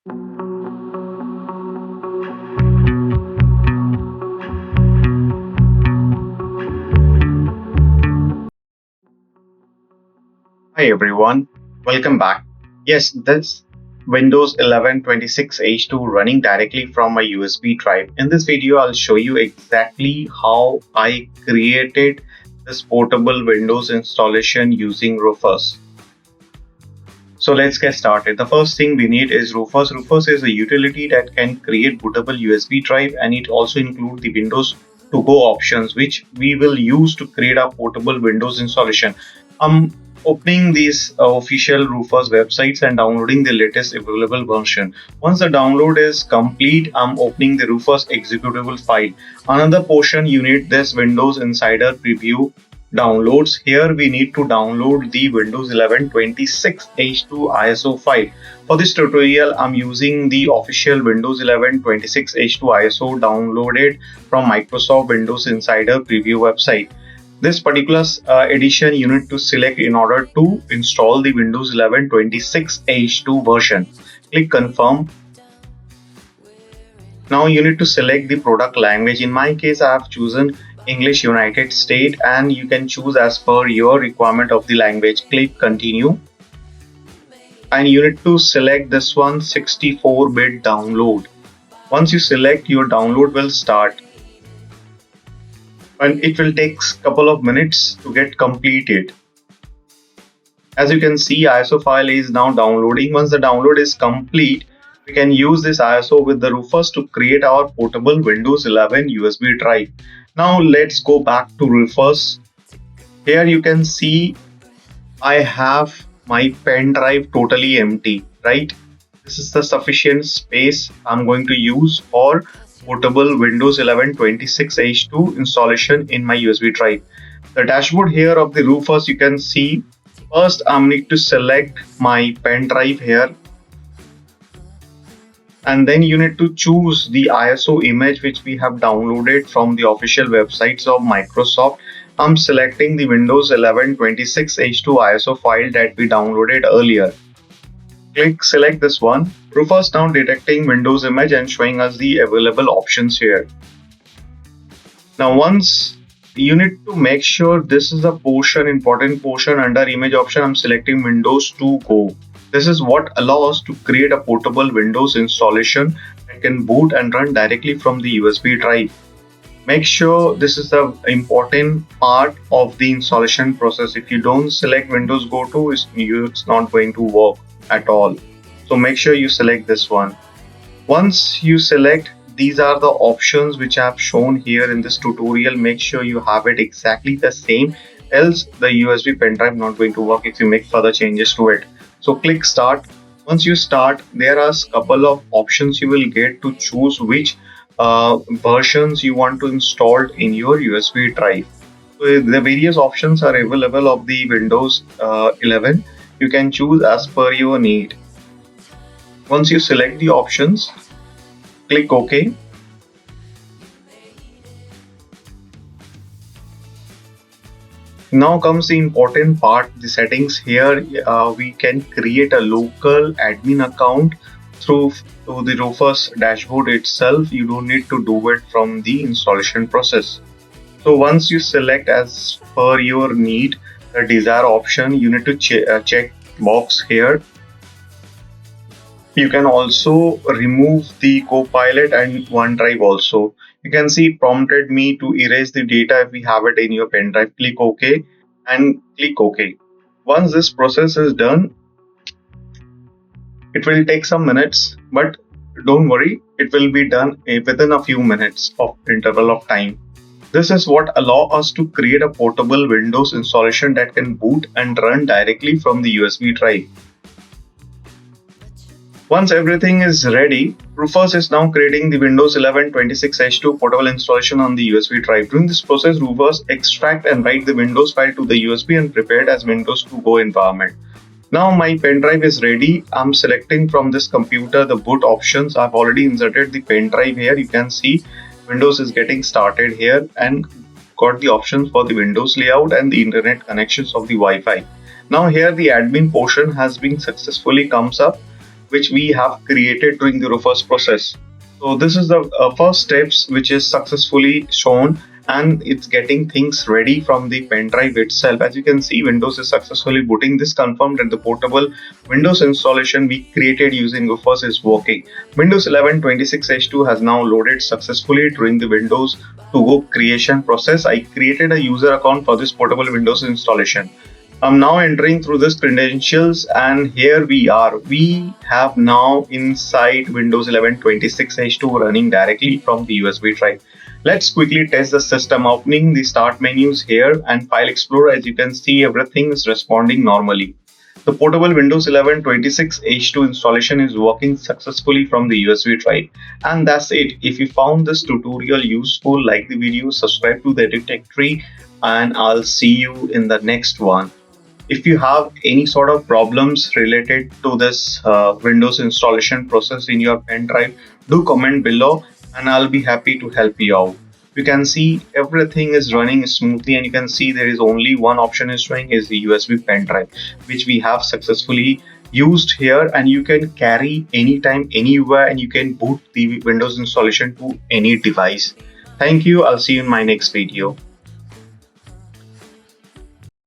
Hi everyone, welcome back. Yes, this Windows 11 26H2 running directly from my USB drive. In this video, I'll show you exactly how I created this portable Windows installation using Rufus. So let's get started. The first thing we need is Rufus. Rufus is a utility that can create bootable USB drive, and it also includes the Windows to go options which we will use to create a portable Windows installation. I'm opening these official Rufus websites and downloading the latest available version. Once the download is complete, I'm opening the Rufus executable file. Another portion you need this Windows Insider Preview downloads. Here we need to download the Windows 11 26H2 ISO file. For this tutorial, I'm using the official Windows 11 26H2 ISO downloaded from Microsoft Windows Insider Preview website. This particular edition you need to select in order to install the Windows 11 26H2 version. Click confirm. Now you need to select the product language. In my case, I have chosen English United States, and you can choose as per your requirement of the language. Click continue, and you need to select this one 64-bit download. Once you select, your download will start, and it will take a couple of minutes to get completed. As you can see, ISO file is now downloading. Once the download is complete, we can use this ISO with the Rufus to create our portable Windows 11 USB drive. Now let's go back to Rufus. Here you can see I have my pen drive totally empty, right? This is the sufficient space I'm going to use for portable Windows 11 26H2 installation in my USB drive. The dashboard here of the Rufus, you can see first I need to select my pen drive here, and then you need to choose the ISO image which we have downloaded from the official websites of Microsoft. I'm selecting the Windows 11 26H2 ISO file that we downloaded earlier. Click select this one. Rufus now detecting Windows image and showing us the available options here. Now once you need to make sure this is the important portion under image option, I'm selecting Windows To Go. This is what allows us to create a portable Windows installation that can boot and run directly from the USB drive. Make sure this is the important part of the installation process. If you don't select Windows Go To, it's not going to work at all. So make sure you select this one. Once you select, these are the options which I have shown here in this tutorial. Make sure you have it exactly the same, else the USB pen drive not going to work if you make further changes to it. So click start. Once you start, there are a couple of options you will get to choose which versions you want to install in your USB drive. So the various options are available of the Windows 11. You can choose as per your need. Once you select the options, click OK. Now comes the important part, the settings. Here we can create a local admin account through the Rufus dashboard itself. You don't need to do it from the installation process. So once you select as per your need the desired option, you need to check box here. You can also remove the Copilot and OneDrive also. You can see prompted me to erase the data if we have it in your pen drive. Click OK and click OK. Once this process is done, it will take some minutes, but don't worry, it will be done within a few minutes of interval of time. This is what allows us to create a portable Windows installation that can boot and run directly from the USB drive. Once everything is ready, Rufus is now creating the Windows 11 26H2 portable installation on the USB drive. During this process, Rufus extract and write the Windows file to the USB and prepare it as Windows To Go environment. Now my pen drive is ready. I'm selecting from this computer the boot options. I've already inserted the pen drive here. You can see Windows is getting started here and got the options for the Windows layout and the internet connections of the Wi-Fi. Now here the admin portion has been successfully comes up. which we have created during the Rufus process. So this is the first steps which is successfully shown, and it's getting things ready from the pen drive itself. As you can see, Windows is successfully booting. This confirmed that the portable Windows installation we created using Rufus is working. Windows 11 26H2 has now loaded successfully during the Windows To Go creation process. I created a user account for this portable Windows installation. I'm now entering through this credentials, and here we are. We have now inside Windows 11 26H2 running directly from the USB drive. Let's quickly test the system. Opening the start menus here and File Explorer. As you can see, everything is responding normally. The portable Windows 11 26H2 installation is working successfully from the USB drive. And that's it. If you found this tutorial useful, like the video, subscribe to the Edit Tree, and I'll see you in the next one. If you have any sort of problems related to this Windows installation process in your pen drive, do comment below and I'll be happy to help you out. You can see everything is running smoothly, and you can see there is only one option is showing is the USB pen drive, which we have successfully used here, and you can carry anytime, anywhere, and you can boot the Windows installation to any device. Thank you. I'll see you in my next video.